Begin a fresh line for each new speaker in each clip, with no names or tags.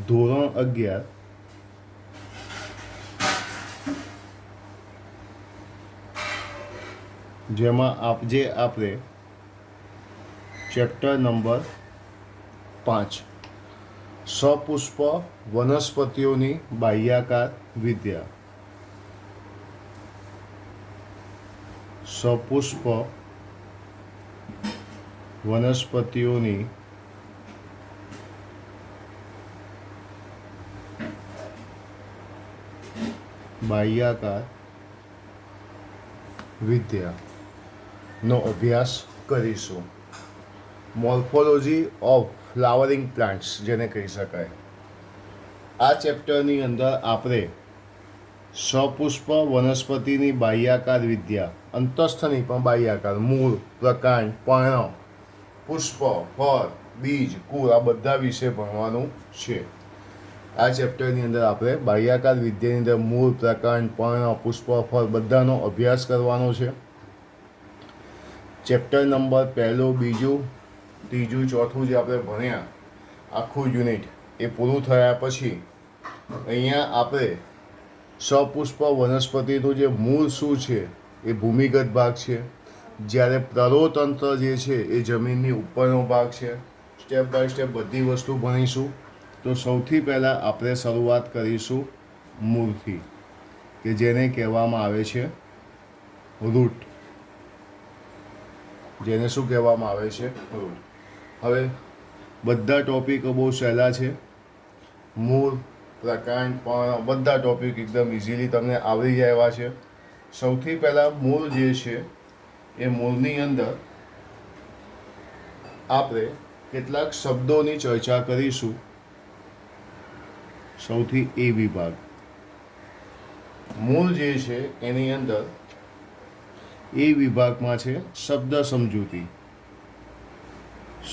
ધોરણ 11 જેમાં આપણે ચેપ્ટર નંબર 5 સપુષ્પ વનસ્પતિઓની બાહ્યાકાર વિદ્યા, સપુષ્પ વનસ્પતિઓની બાહ્યાકાર વિદ્યાનો અભ્યાસ કરીશું. મોર્ફોલોજી ઓફ ફ્લાવરિંગ પ્લાન્ટ્સ જેને કહી શકાય. આ ચેપ્ટરની અંદર આપણે સપુષ્પ વનસ્પતિની બાહ્યાકાર વિદ્યા, અંતસ્થની પણ બાહ્યાકાર, મૂળ, પ્રકાંડ, પર્ણ, પુષ્પ, ફળ, બીજ, કુળ, આ બધા વિશે ભણવાનું છે. આ ચેપ્ટરની અંદર આપણે બાહ્યાકાર વિદ્યાની અંદર મૂળ, પ્રકાંડ, પર્ણ, પુષ્પ, ફળ બધાનો અભ્યાસ કરવાનો છે. ચેપ્ટર નંબર 1, 2, 3, 4 જે આપણે ભણ્યા આખું યુનિટ એ પૂરું થયા પછી અહીંયા આપણે સપુષ્પ વનસ્પતિનું જે મૂળ શું છે એ ભૂમિગત ભાગ છે, જ્યારે પ્રરોતંત્ર જે છે એ જમીનની ઉપરનો ભાગ છે. સ્ટેપ બાય સ્ટેપ બધી વસ્તુ ભણીશું. તો સૌથી પહેલાં આપણે શરૂઆત કરીશું મૂળથી, કે જેને કહેવામાં આવે છે રૂટ. જેને શું કહેવામાં આવે છે? રૂટ. હવે બધા ટોપિકો બહુ સહેલા છે. મૂળ, પ્રકાંડ, પર્ણ બધા ટોપિક એકદમ ઇઝીલી તમને આવડી જાય એવા છે. સૌથી પહેલાં મૂળ જે છે એ મૂળની અંદર આપણે કેટલાક શબ્દોની ચર્ચા કરીશું. સૌથી એ વિભાગ મૂળ જે છે એની અંદર એ વિભાગમાં છે શબ્દ સમજૂતી.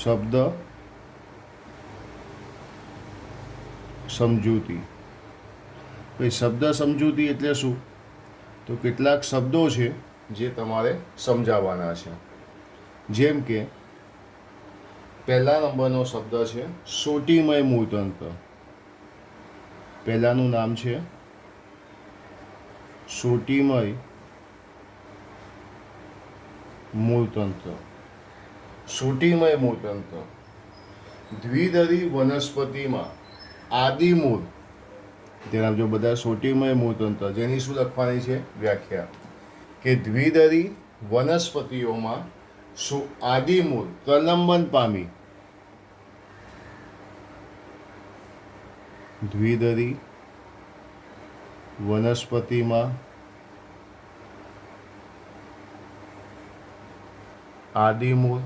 શબ્દ સમજૂતી. ભાઈ શબ્દ સમજૂતી એટલે શું? તો કેટલાક શબ્દો છે જે તમારે સમજાવવાના છે. જેમ કે પહેલા નંબરનો શબ્દ છે સોટીમય મૂળતંત્ર. પહેલાંનું નામ છે સોટીમય મૂળતંત્ર. સોટીમય મૂળતંત્ર દ્વિદળી વનસ્પતિમાં આદિમૂળ. તેના જો બધા સોટીમય મૂળતંત્ર, જેની શું લખવાની છે વ્યાખ્યા, કે દ્વિદળી વનસ્પતિઓમાં આદિમૂળ પ્રલંબન પામી. દ્વિદળી વનસ્પતિમાં આદિમૂળ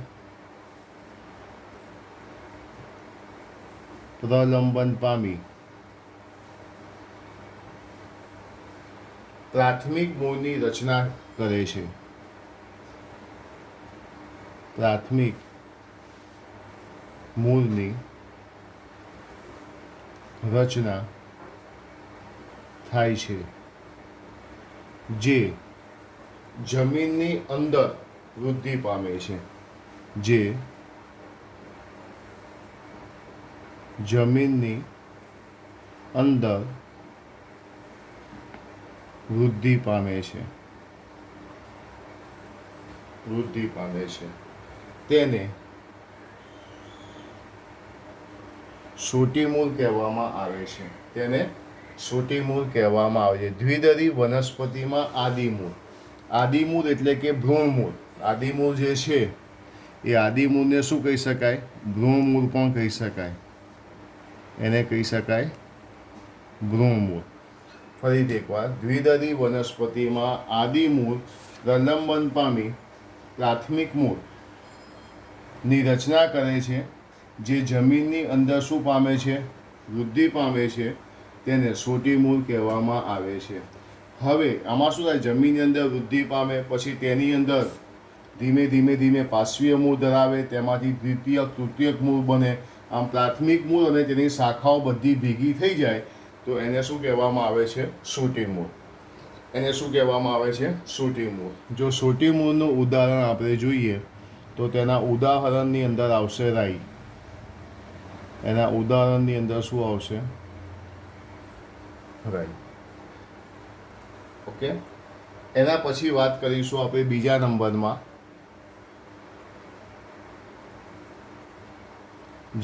પ્રલંબન પામી પ્રાથમિક મૂળની રચના કરે છે. પ્રાથમિક મૂળની રચના થાય છે, જે જમીનની અંદર વૃદ્ધિ પામે છે. જે જમીનની અંદર વૃદ્ધિ પામે છે. વૃદ્ધિ પામે છે તેને સોટીમૂળ કહેવામાં આવે છે. તેને સોટીમૂળ કહેવામાં આવે છે. દ્વિદળી વનસ્પતિમાં આદિમૂળ. આદિમૂળ એટલે કે ભ્રૂણમૂળ. આદિમૂળ જે છે એ આદિમૂળને શું કહી શકાય? ભ્રૂણમૂળ પણ કહી શકાય. એને કહી શકાય ભ્રૂણમૂળ. ફરીથી એકવાર, દ્વિદળી વનસ્પતિમાં આદિમૂળ પ્રલંબન પામી પ્રાથમિક મૂળની રચના કરે છે, જે જમીનની અંદર શું પામે છે? વૃદ્ધિ પામે છે. તેને સોટીમૂળ કહેવામાં આવે છે. હવે આમાં શું થાય? જમીનની અંદર વૃદ્ધિ પામે, પછી તેની અંદર ધીમે ધીમે પાર્શ્વીય મૂળ ધરાવે, તેમાંથી દ્વિતીયક, તૃતીયક મૂળ બને. આમ પ્રાથમિક મૂળ અને તેની શાખાઓ બધી ભેગી થઈ જાય તો એને શું કહેવામાં આવે છે? સોટીમૂળ. એને શું કહેવામાં આવે છે? સોટીમૂળ. જો સોટીમૂળનું ઉદાહરણ આપણે જોઈએ તો તેના ઉદાહરણની અંદર આવશે રાઈ. એના ઉદાહરણની અંદર શું આવશે? રાઈ. ઓકે. એના પછી વાત કરીશું આપણે બીજા નંબરમાં,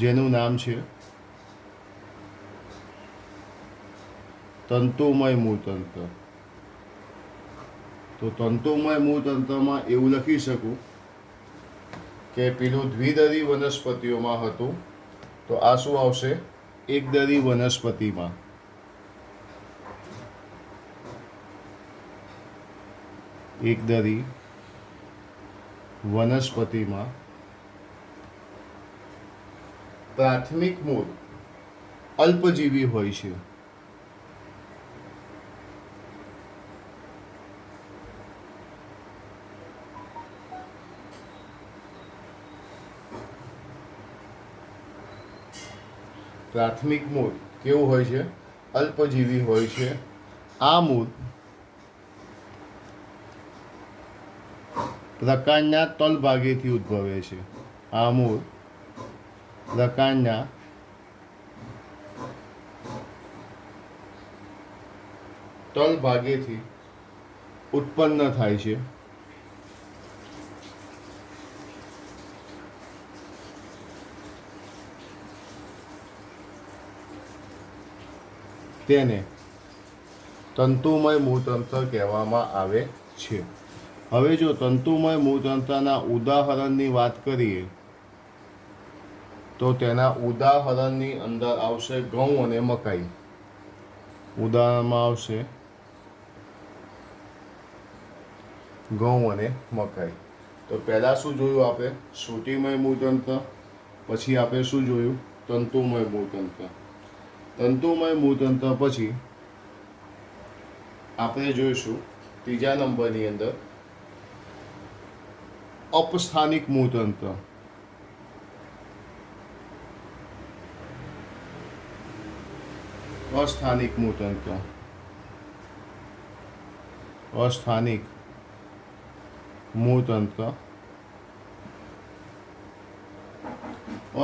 જેનું નામ છે તંતુમય મૂળતંત્ર. તો તંતુમય મૂળતંત્રમાં એવું લખી શકું કે પેલું દ્વિદળી વનસ્પતિઓમાં હતું, તો આ શું આવશે? એકદળી વનસ્પતિમાં. એકદળી વનસ્પતિમાં પ્રાથમિક મૂળ અલ્પજીવી હોય છે. પ્રાથમિક મૂળ કેવું હોય છે? અલ્પજીવી હોય છે. આ મૂળ પ્રકાંડના તલભાગેથી ઉદ્ભવે છે. આ મૂળ પ્રકાંડના તલભાગેથી ઉત્પન્ન થાય છે. તેને તંતુમય મૂળતંત્ર કહેવામાં આવે છે. હવે જો તંતુમય મૂળતંત્રના ઉદાહરણની વાત કરીએ તો તેના ઉદાહરણની અંદર આવશે ઘઉં અને મકાઈ. ઉદાહરણમાં આવશે ઘઉં અને મકાઈ. તો પહેલાં શું જોયું આપણે? શ્રુતિમય મૂળતંત્ર. પછી આપણે શું જોયું? તંતુમય મૂળતંત્ર. તંતુમય મૂળતંત્ર પછી આપણે જોઈશું ત્રીજા નંબરની અંદર અપસ્થાનિક મૂળતંત્ર. અસ્થાનિક મૂળતંત્ર. અસ્થાનિક મૂળતંત્ર.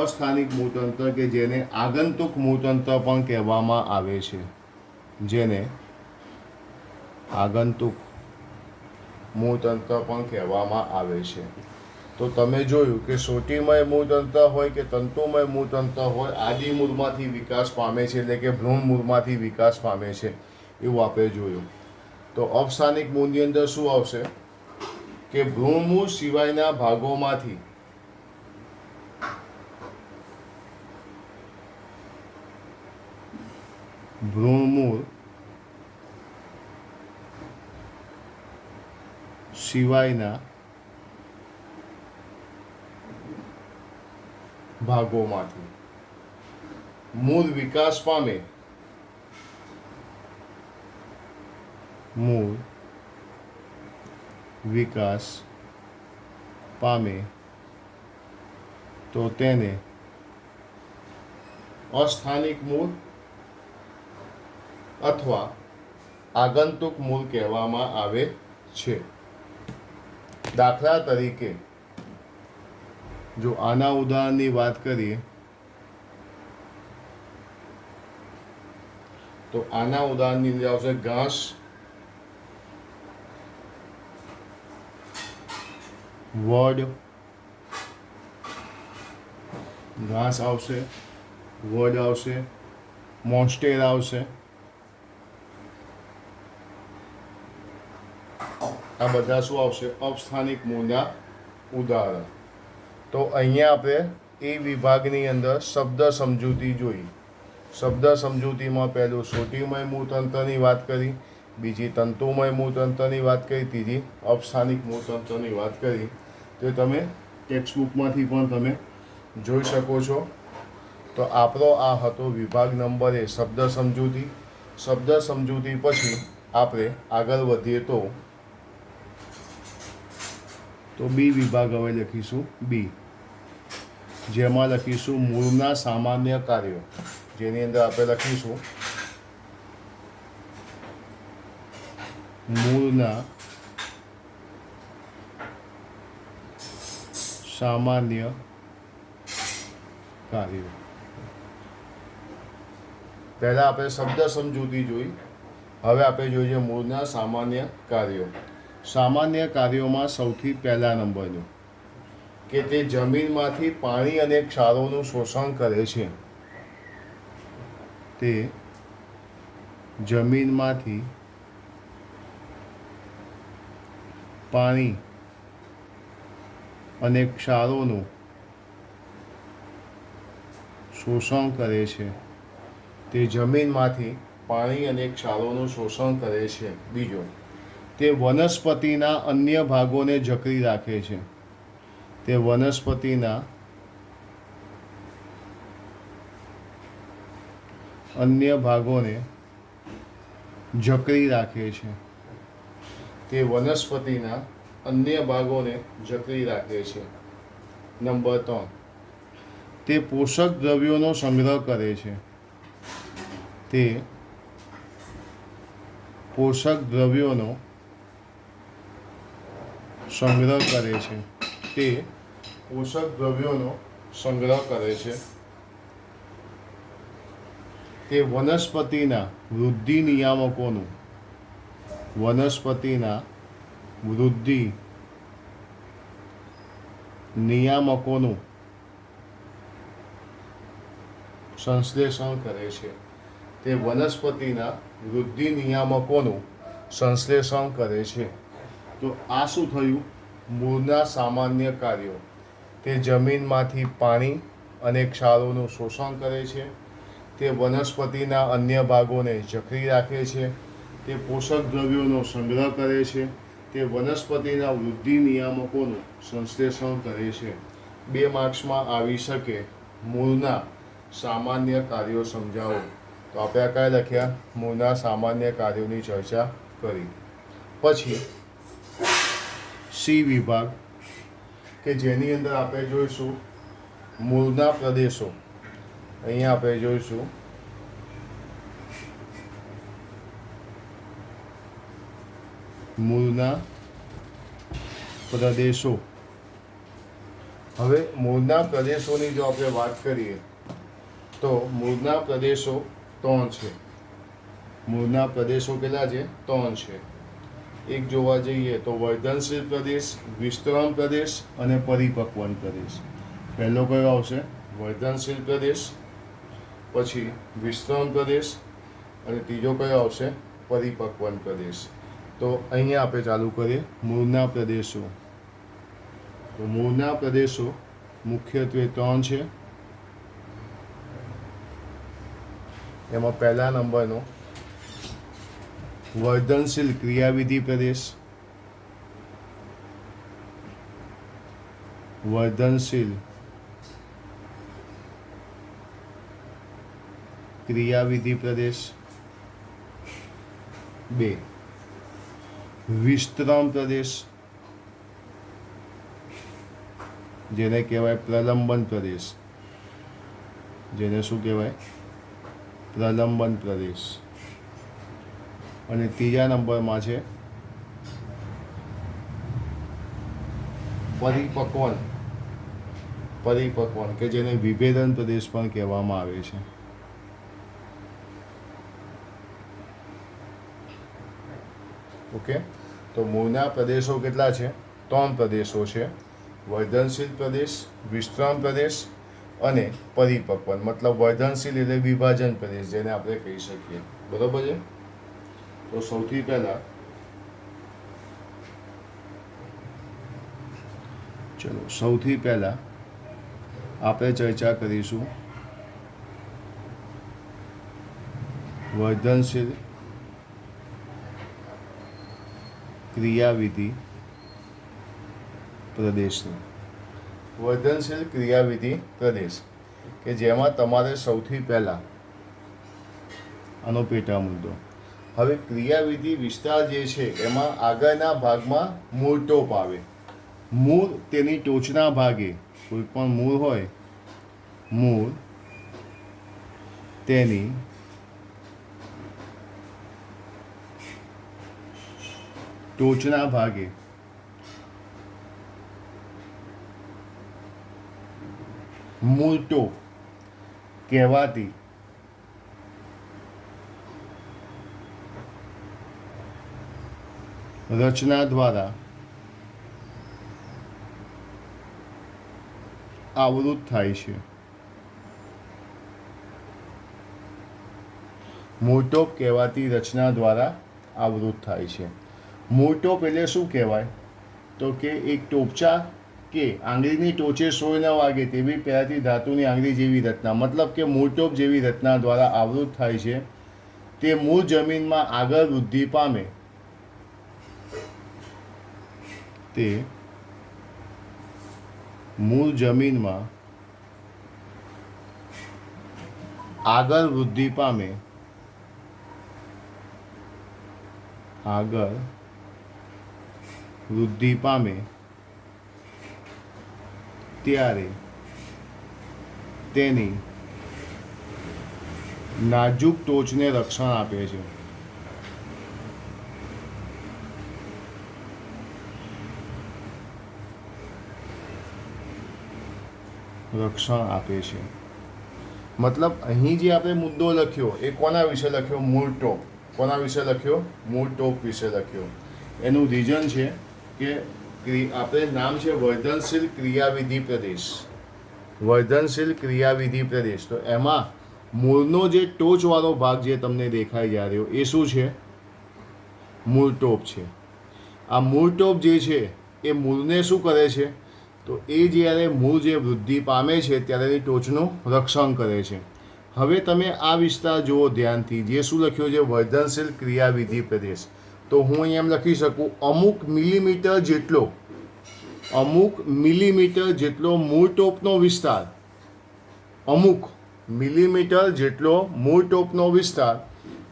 અસ્થાનિક મૂળતંત્ર કે જેને આગંતુક મૂળતંત્ર પણ કહેવામાં આવે છે. જેને આગંતુક મૂળતંત્ર પણ કહેવામાં આવે છે. તો તમે જોયું કે શ્રુતિમય મૂળતંત્ર હોય કે તંતુમય મૂળતંત્ર હોય, આદિમૂળમાંથી વિકાસ પામે છે, એટલે કે ભ્રૂણ મૂળમાંથી વિકાસ પામે છે, એવું આપણે જોયું. તો અપસ્થાનિક મૂળની અંદર શું આવશે કે ભ્રૂણમૂળ સિવાયના ભાગોમાંથી ભ્રૂણમૂળ સિવાયના ભાગોમાંથી મૂળ વિકાસ પામે. મૂળ વિકાસ પામે તો તેને અસ્થાનિક મૂળ અથવા આગંતુક મૂળ કહેવામાં આવે છે. દાખલા તરીકે જો આના ઉદાહરણની વાત કરીએ તો આના ઉદાહરણની અંદર આવશે ઘાસ, વડ. ઘાસ આવશે, વડ આવશે, મોન્સ્ટેર આવશે. આ બધા શું આવશે? અપસ્થાનિક મૂળના ઉદાહરણ. તો અહીંયા આપણે એ વિભાગની અંદર શબ્દ સમજૂતી જોઈ. શબ્દ સમજૂતીમાં પહેલું શ્રુતિમય મૂળતંત્રની વાત કરી, બીજી તંતુમય મૂળતંત્રની વાત કરી, ત્રીજી અપસ્થાનિક મૂળતંત્રની વાત કરી. તો તમે ટેક્સ્ટબુકમાંથી પણ તમે જોઈ શકો છો. તો આપણો આ હતો વિભાગ નંબર 1 શબ્દ સમજૂતી. શબ્દ સમજૂતી પછી આપણે આગળ વધીએ તો બી વિભાગ હવે લખીશું. બી, જેમાં લખીશું મૂળના સામાન્ય કાર્યો. જેની અંદર આપણે લખીશું મૂળના સામાન્ય કાર્યો. પહેલાં આપણે શબ્દ સમજૂતી જોઈ, હવે આપણે જોઈએ મૂળના સામાન્ય કાર્યો. સામાન્ય કાર્યોમાં સૌથી પહેલા નંબરનું કે તે જમીનમાંથી પાણી અને ક્ષારોનું શોષણ કરે છે. તે જમીનમાંથી પાણી અને ક્ષારોનું શોષણ કરે છે. તે જમીનમાંથી પાણી અને ક્ષારોનું શોષણ કરે છે. બીજો, તે વનસ્પતિના અન્ય ભાગોને જકડી રાખે છે. તે વનસ્પતિના અન્ય ભાગોને જકડી રાખે છે. તે વનસ્પતિના અન્ય ભાગોને જકડી રાખે છે. નંબર 3, તે પોષક દ્રવ્યોનો સંગ્રહ કરે છે. તે પોષક દ્રવ્યોનો સંગ્રહ કરે છે. તે પોષક દ્રવ્યોનો સંગ્રહ કરે છે. તે વનસ્પતિના વૃદ્ધિ નિયામકોનું સંશ્લેષણ કરે છે. તે વનસ્પતિના વૃદ્ધિ નિયામકોનું સંશ્લેષણ કરે છે. તો આ શું થયું? મૂળના સામાન્ય કાર્યો. તે જમીનમાંથી પાણી અને ક્ષારોનું શોષણ કરે છે. તે વનસ્પતિના અન્ય ભાગોને જકડી રાખે છે. તે પોષક દ્રવ્યોનો સંગ્રહ કરે છે. તે વનસ્પતિના વૃદ્ધિ નિયામકોનું સંશ્લેષણ કરે છે. 2 માર્ક્સમાં આવી શકે મૂળના સામાન્ય કાર્યો સમજાવો. તો આપણે આ કયા લખ્યા? મૂળના સામાન્ય કાર્યોની ચર્ચા કરી. પછી સી વિભાગ કે જેની અંદર આપણે જોઈશું મૂળના પ્રદેશો. અહીંયા આપણે જોઈશું મૂળના પ્રદેશો. હવે મૂળના પ્રદેશોની જો આપણે વાત કરીએ તો મૂળના પ્રદેશો 3 છે. મૂળના પ્રદેશો કેટલા છે? 3 છે. એક જોવા જઈએ તો વર્ધનશીલ પ્રદેશ, વિસ્તરણ પ્રદેશ અને પરિપક્વન પ્રદેશ. પહેલો કયો આવશે? વર્ધનશીલ પ્રદેશ, પછી વિસ્તરણ પ્રદેશ અને ત્રીજો કયો આવશે? પરિપક્વન પ્રદેશ. તો અહીંયા આપણે ચાલુ કરીએ મૂળના પ્રદેશો. તો મૂળના પ્રદેશો મુખ્યત્વે 3 છે. એમાં પહેલા નંબરનો વર્ધનશીલ ક્રિયાવિધિ પ્રદેશ. વર્ધનશીલ ક્રિયાવિધિ પ્રદેશ. 2, વિસ્તરણ પ્રદેશ, જેને કહેવાય પ્રલંબન પ્રદેશ. જેને શું કહેવાય? પ્રલંબન પ્રદેશ. અને ત્રીજા નંબરમાં છે પરિપક્વન કે જેને વિભેદન પ્રદેશ પણ કહેવામાં આવે છે. ઓકે, તો મૂળના પ્રદેશો કેટલા છે? 3 પ્રદેશો છે. વર્ધનશીલ પ્રદેશ, વિસ્તરણ પ્રદેશ અને પરિપક્વન. મતલબ વર્ધનશીલ એટલે વિભાજન પ્રદેશ જેને આપણે કહી શકીએ. બરોબર છે? તો સૌથી પહેલા આપણે ચર્ચા કરીશું વર્ધનશીલ ક્રિયાવિધિ પ્રદેશની. વર્ધનશીલ ક્રિયાવિધિ પ્રદેશ કે જેમાં તમારે સૌથી પહેલાં આનો પેટા મુદ્દો. હવે ક્રિયાવિધિ વિસ્તાર જે છે એમાં આગળના ભાગમાં મૂળ ટોપ આવે. મૂળ તેની ટોચના ભાગે, કોઈ પણ મૂળ હોય, મૂળ તેની ટોચના ભાગે મૂળટોપ કહેવાતી રચના દ્વારા આવૃત થાય છે. મૂળટોપ કહેવાતી રચના દ્વારા આવૃત થાય છે. મૂળટોપ એટલે શું કહેવાય? તો કે એક ટોપચા કે આંગળીની ટોચે સોય ન વાગે તેવી પહેલાંથી ધાતુની આંગળી જેવી રચના, મતલબ કે મૂળટોપ જેવી રચના દ્વારા આવૃત થાય છે. તે મૂળ જમીનમાં આગળ વૃદ્ધિ પામે. તે મૂળ જમીનમાં આગળ વૃદ્ધિ પામે. આગળ વૃદ્ધિ પામે ત્યારે તેની નાજુક ટોચને રક્ષણ આપે છે. રક્ષણ આપે છે. મતલબ અહીં જે આપણે મુદ્દો લખ્યો એ કોના વિશે લખ્યો? મૂળટોપ. કોના વિશે લખ્યો? મૂળટોપ વિશે લખ્યો. એનું રીઝન છે કે આપણે નામ છે વર્ધનશીલ ક્રિયાવિધિ પ્રદેશ. વર્ધનશીલ ક્રિયાવિધિ પ્રદેશ. તો એમાં મૂળનો જે ટોચવાળો ભાગ જે તમને દેખાઈ जा રહ્યો એ શું છે? મૂળટોપ છે. આ મૂળટોપ જે છે એ મૂળને શું કરે છે? તો એ જ્યારે મૂળ જે વૃદ્ધિ પામે છે ત્યારે એની ટોચનું રક્ષણ કરે છે. હવે તમે આ વિસ્તાર જુઓ ધ્યાનથી, જે શું લખ્યું છે? વર્ધનશીલ ક્રિયાવિધિ પ્રદેશ. તો હું અહીં એમ લખી શકું અમુક મિલીમીટર જેટલો મૂળટોપનો વિસ્તાર, અમુક મિલીમીટર જેટલો મૂળટોપનો વિસ્તાર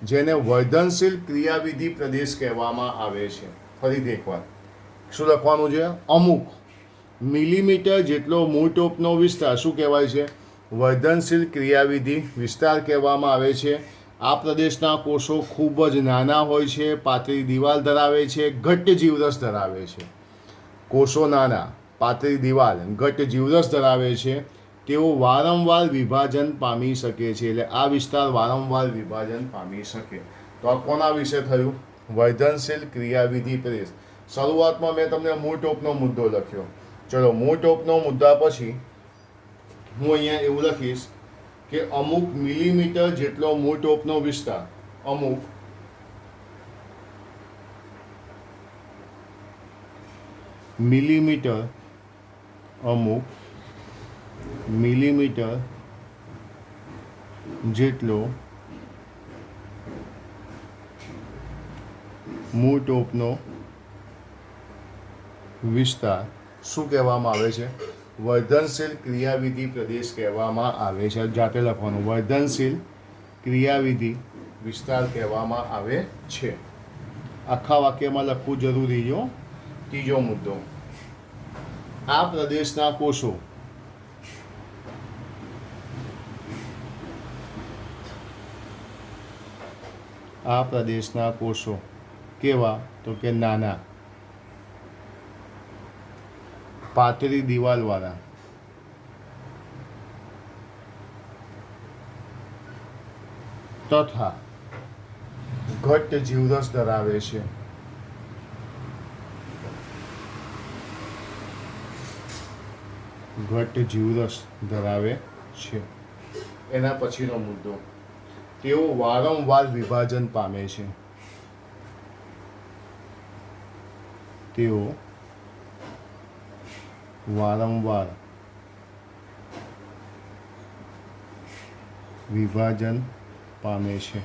જેને વર્ધનશીલ ક્રિયાવિધિ પ્રદેશ કહેવામાં આવે છે. ફરીથી એકવાર શું લખવાનું છે? અમુક મિલીમીટર જેટલો મૂળટોપનો વિસ્તાર શું કહેવાય છે? વર્ધનશીલ ક્રિયાવિધિ વિસ્તાર કહેવામાં આવે છે. આ પ્રદેશના કોષો ખૂબ જ નાના હોય છે, પાતળી દિવાલ ધરાવે છે, ઘટ્ટ જીવરસ ધરાવે છે. કોષો નાના, પાતળી દિવાલ, ઘટ્ટ જીવરસ ધરાવે છે. તેઓ વારંવાર વિભાજન પામી શકે છે. એટલે આ વિસ્તાર વારંવાર વિભાજન પામી શકે. તો આ કોના વિશે થયું? વર્ધનશીલ ક્રિયાવિધિ પ્રદેશ. શરૂઆતમાં મેં તમને મૂળટોપનો મુદ્દો લખ્યો. ચલો, મૂળટોપનો મુદ્દા પછી હું અહીંયા એવું લખીશ કે અમુક મિલીમીટર જેટલો મૂળટોપનો વિસ્તાર, અમુક મિલીમીટર, અમુક મિલીમીટર જેટલો મૂળટોપનો વિસ્તાર શું કહેવામાં આવે છે? વર્ધનશીલ ક્રિયાવિધિ પ્રદેશ કહેવામાં આવે છે. જાતે લખવાનું, વર્ધનશીલ ક્રિયાવિધિ વિસ્તાર કહેવામાં આવે છે. આખા વાક્યમાં લખવું જરૂરી છે. ત્રીજો મુદ્દો, આ પ્રદેશના કોષો કેવા? તો કે નાના, પાતળી દિવાલવાળા, તથા ઘટ્ટ જીવરસ ધરાવે છે. ઘટ્ટ જીવરસ ધરાવે છે. એના પછીનો મુદ્દો, તેઓ વારંવાર વિભાજન પામે છે. તેઓ વારંવાર વિભાજન પામે છે.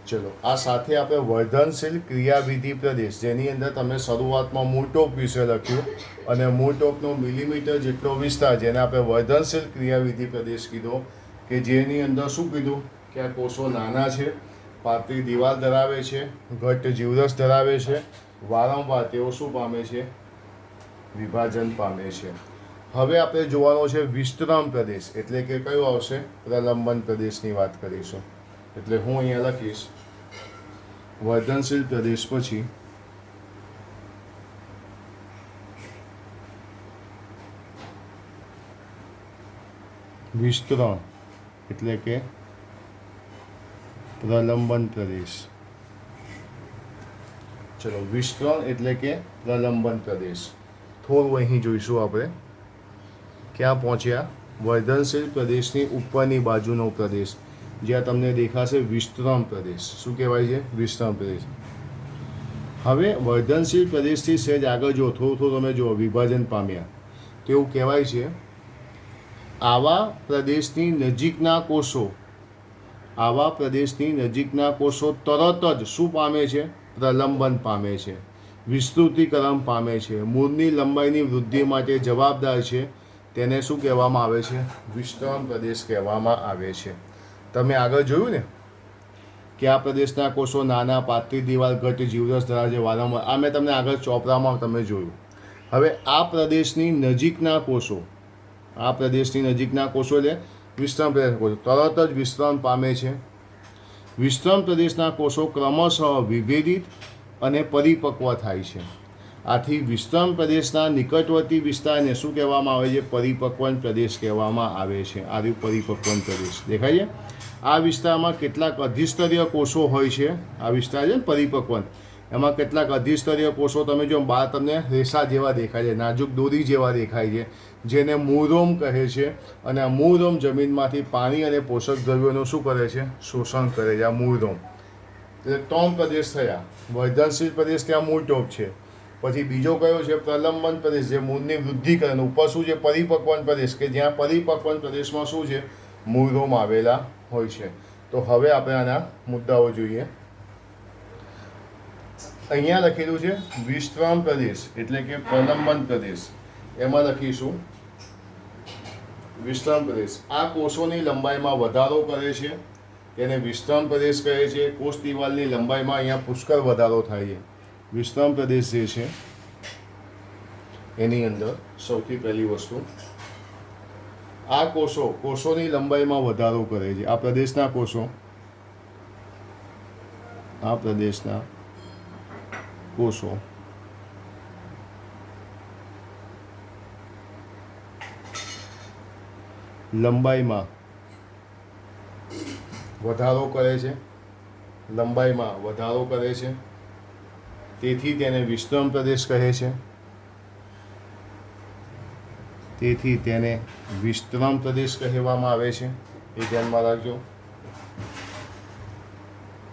ચલો, આ સાથે આપણે વર્ધનશીલ ક્રિયાવિધિ પ્રદેશ, જેની અંદર તમે શરૂઆતમાં મૂળટોપ વિશે લખ્યું અને મૂળટોપનો મિલીમીટર જેટલો વિસ્તાર જેને આપણે વર્ધનશીલ ક્રિયાવિધિ પ્રદેશ કીધો, કે જેની અંદર શું કીધું કે આ કોષો નાના છે, પાતળી દિવાલ ધરાવે છે, ઘટ્ટ જીવરસ ધરાવે છે, વારંવાર તેઓ શું પામે છે? વિભાજન પામે છે. હવે આપણે જોવાનો છે વિસ્તરણ પ્રદેશ, એટલે કે કયો આવશે? પ્રલંબન પ્રદેશની વાત કરીશું. એટલે હું અહીંયા લખીશ વર્ધનશીલ પ્રદેશ પછી વિસ્તરણ એટલે કે પ્રલંબન પ્રદેશ. ચલો, વિસ્તરણ એટલે કે પ્રલંબન પ્રદેશ. થોડું અહીં જોઈશું આપણે. ક્યાં પહોંચ્યા? વર્ધનશીલ પ્રદેશની ઉપરની બાજુનો પ્રદેશ, જ્યાં તમને દેખાશે વિસ્તરણ પ્રદેશ. શું કહેવાય છે? વિસ્તરણ પ્રદેશ. હવે વર્ધનશીલ પ્રદેશથી સહેજ આગળ જો થોડું તમે જુઓ, વિભાજન પામ્યા તો એવું કહેવાય છે આવા પ્રદેશની નજીકના કોષો, આવા પ્રદેશની નજીકના કોષો તરત જ શું પામે છે? પ્રલંબન પામે છે, વિસ્તૃતીકરણ પામે છે, મૂળની લંબાઈની વૃદ્ધિ માટે જવાબદાર છે. તેને શું કહેવામાં આવે છે? વિસ્તરણ પ્રદેશ કહેવામાં આવે છે. તમે આગળ જોયું ને કે આ પ્રદેશના કોષો નાના, પાતળી દિવાલ, ઘટ, જીવરસ ધરાવે છે, વારંવાર. આ મેં તમને આગળ ચોપડામાં તમે જોયું. હવે આ પ્રદેશની નજીકના કોષો, આ પ્રદેશની નજીકના કોષો એટલે વિસ્તરણ પ્રદેશ કોષો તરત જ વિસ્તરણ પામે છે. વિસ્તરણ પ્રદેશના કોષો ક્રમશઃ વિભેદિત અને પરિપક્વ થાય છે. આથી વિસ્તરણ પ્રદેશના નિકટવર્તી વિસ્તારને શું કહેવામાં આવે છે? પરિપક્વન પ્રદેશ કહેવામાં આવે છે. આ રહ્યું પરિપક્વન પ્રદેશ, દેખાય છે? આ વિસ્તારમાં કેટલાક અધિસ્તરીય કોષો હોય છે. આ વિસ્તાર છે ને પરિપક્વન, એમાં કેટલાક અધિસ્તરીય કોષો તમે જો બહાર તમને રેસા જેવા દેખાય છે, નાજુક દોરી જેવા દેખાય છે, જેને મૂળરોમ કહે છે. અને આ મૂળરોમ જમીનમાંથી પાણી અને પોષક દ્રવ્યોનું શું કરે છે? શોષણ કરે છે. આ મૂળરોમ. એટલે 3 પ્રદેશ થયા. વર્ધનશીલ પ્રદેશ ત્યાં મૂળ ટોપ છે. પછી બીજો કયો છે? પ્રલંબન પ્રદેશ, જે મૂળની વૃદ્ધિ કરે. ઉપર શું છે? પરિપક્વન પ્રદેશ, કે જ્યાં પરિપક્વન પ્રદેશમાં શું છે? મૂળરોમ આવેલા હોય છે. તો હવે આપણે આના મુદ્દાઓ જોઈએ. અહીંયા લખેલું છે વિસ્તરણ પ્રદેશ એટલે કે પ્રલંબન પ્રદેશ. એમાં લખીશું વિસ્તરણ પ્રદેશ. આ કોષોની લંબાઈમાં વધારો કરે છે, તેને વિસ્તરણ પ્રદેશ કહે છે. કોષ દિવાલની લંબાઈમાં અહીંયા પુષ્કળ વધારો થાય છે. વિસ્તરણ પ્રદેશ જે છે એની અંદર સૌથી પહેલી વસ્તુ, આ કોષોની લંબાઈમાં વધારો કરે છે. આ પ્રદેશના કોષો, આ પ્રદેશના કોષો લંબાઈમાં વધારો કરે છે, લંબાઈમાં વધારો કરે છે. તેથી તેને વિસ્તરણ પ્રદેશ કહે છે. તેથી તેને વિસ્તરણ પ્રદેશ કહેવામાં આવે છે. એ ધ્યાનમાં રાખજો.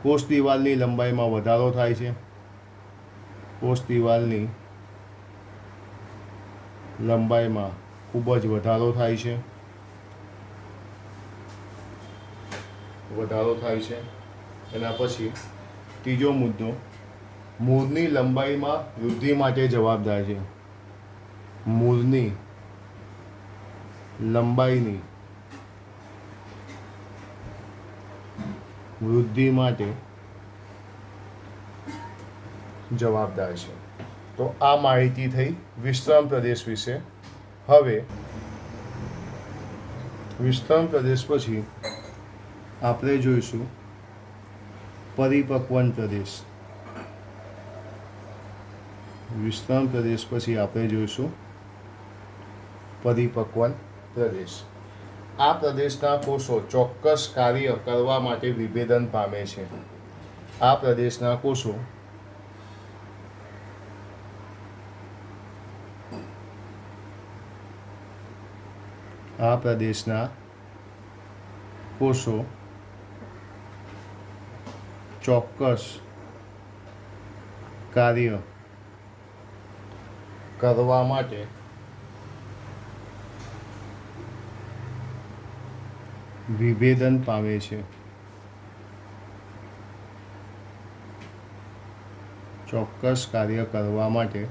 કોષ દિવાલની લંબાઈમાં વધારો થાય છે. કોષ દિવાલની લંબાઈમાં ખૂબ જ વધારો થાય છે. વધારો થાય છે. એના પછી ત્રીજો મુદ્દો, મૂળની લંબાઈમાં વૃદ્ધિ માટે જવાબદાર છે. મૂળની લંબાઈની વૃદ્ધિ માટે જવાબદાર છે. તો આ માહિતી થઈ વિસ્તરણ પ્રદેશ વિશે. હવે વિસ્તરણ પ્રદેશ પછી આપણે જોઈશું પરિપક્વન પ્રદેશ. વિસ્તરણ પ્રદેશ પછી આપણે જોઈશું પરિપક્વન પ્રદેશ. આ પ્રદેશના કોષો ચોક્કસ કાર્ય કરવા માટે વિભેદન પામે છે. આ પ્રદેશના કોષો ચોક્કસ કાર્ય કરવા માટે વિભેદન પામે છે. ચોક્કસ કાર્ય કરવા માટે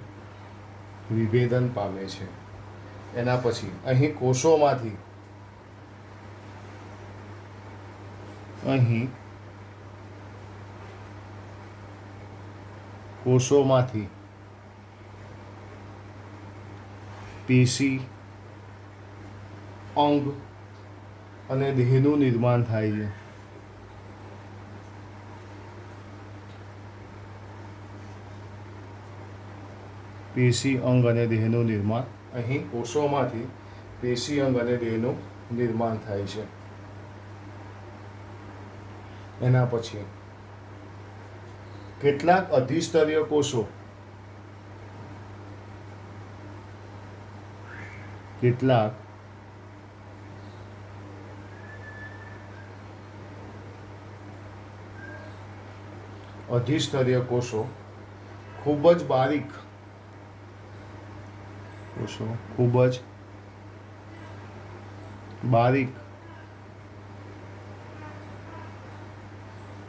વિભેદન પામે છે. એના પછી અહીં કોષોમાંથી પેશી, અંગ અને દેહનું નિર્માણ થાય છે. પેશી, અંગ અને દેહનું નિર્માણ. અહીં કોષોમાંથી પેશી, અંગ અને દેહનું નિર્માણ થાય છે. એના પછી કેટલાક અધિસ્તરીય કોષો ખૂબ જ બારીક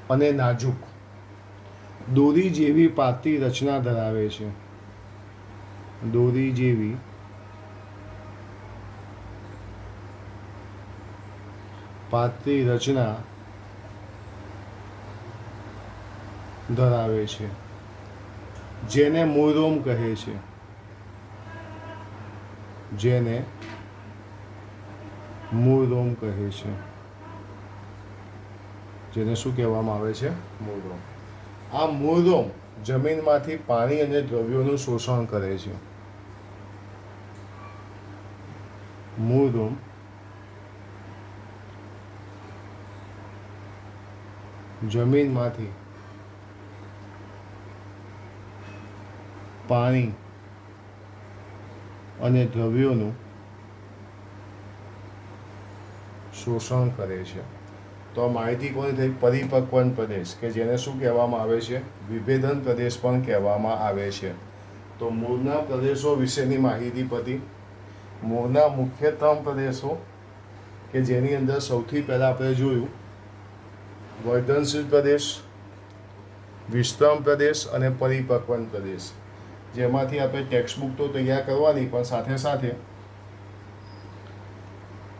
અને નાજુક દોરી જેવી પાતળી રચના ધરાવે છે. જેને મૂળરોમ કહે છે. જેને શું કહેવામાં આવે છે? મૂળરોમ. આ મૂળરોમ જમીનમાંથી પાણી અને દ્રવ્યોનું શોષણ કરે છે. મૂળરોમ જમીનમાંથી પાણી અને દ્રવ્યોનું શોષણ કરે છે. તો આ માહિતી કોની થઈ? પરિપક્વન પ્રદેશ, કે જેને શું કહેવામાં આવે છે? વિભેદન પ્રદેશ પણ કહેવામાં આવે છે. તો મૂળના પ્રદેશો વિશેની માહિતી પતી. મૂળના મુખ્ય 3 પ્રદેશો કે જેની અંદર સૌથી પહેલાં આપણે જોયું વર્ધનશીલ પ્રદેશ, વિશ્રામ પ્રદેશ અને પરિપક્વન પ્રદેશ, જેમાંથી આપણે ટેક્સ્ટબુક તો તૈયાર કરવાની, પણ સાથે સાથે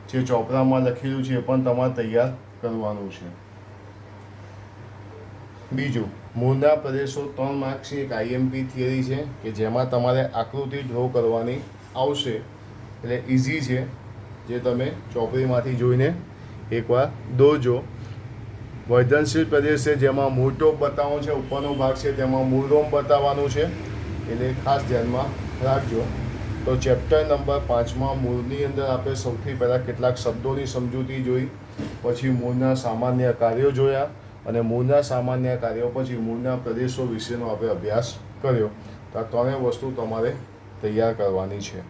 જે ચોપડામાં લખેલું છે એ પણ તમારે તૈયાર કરવાનું છે. બીજું, મૂળના પ્રદેશો 3 માર્ક્સની એક આઈએમપી થિયરી છે કે જેમાં તમારે આકૃતિ ડ્રો કરવાની આવશે, એટલે ઇઝી છે, જે તમે ચોપડીમાંથી જોઈને એકવાર દોરજો. વર્ધનશીલ પ્રદેશ છે જેમાં મૂળટોપ બતાવવાનું છે, ઉપરનો ભાગ છે તેમાં મૂળરોમ બતાવવાનું છે, એટલે ખાસ ધ્યાનમાં રાખજો. તો ચેપ્ટર નંબર 5માં મૂળની અંદર આપણે સૌથી પહેલાં કેટલાક શબ્દોની સમજૂતી જોઈ, પછી મૂળના સામાન્ય કાર્યો જોયા, અને મૂળના સામાન્ય કાર્યો પછી મૂળના પ્રદેશો વિશેનો આપણે અભ્યાસ કર્યો. તો આ 3 વસ્તુ તમારે તૈયાર કરવાની છે.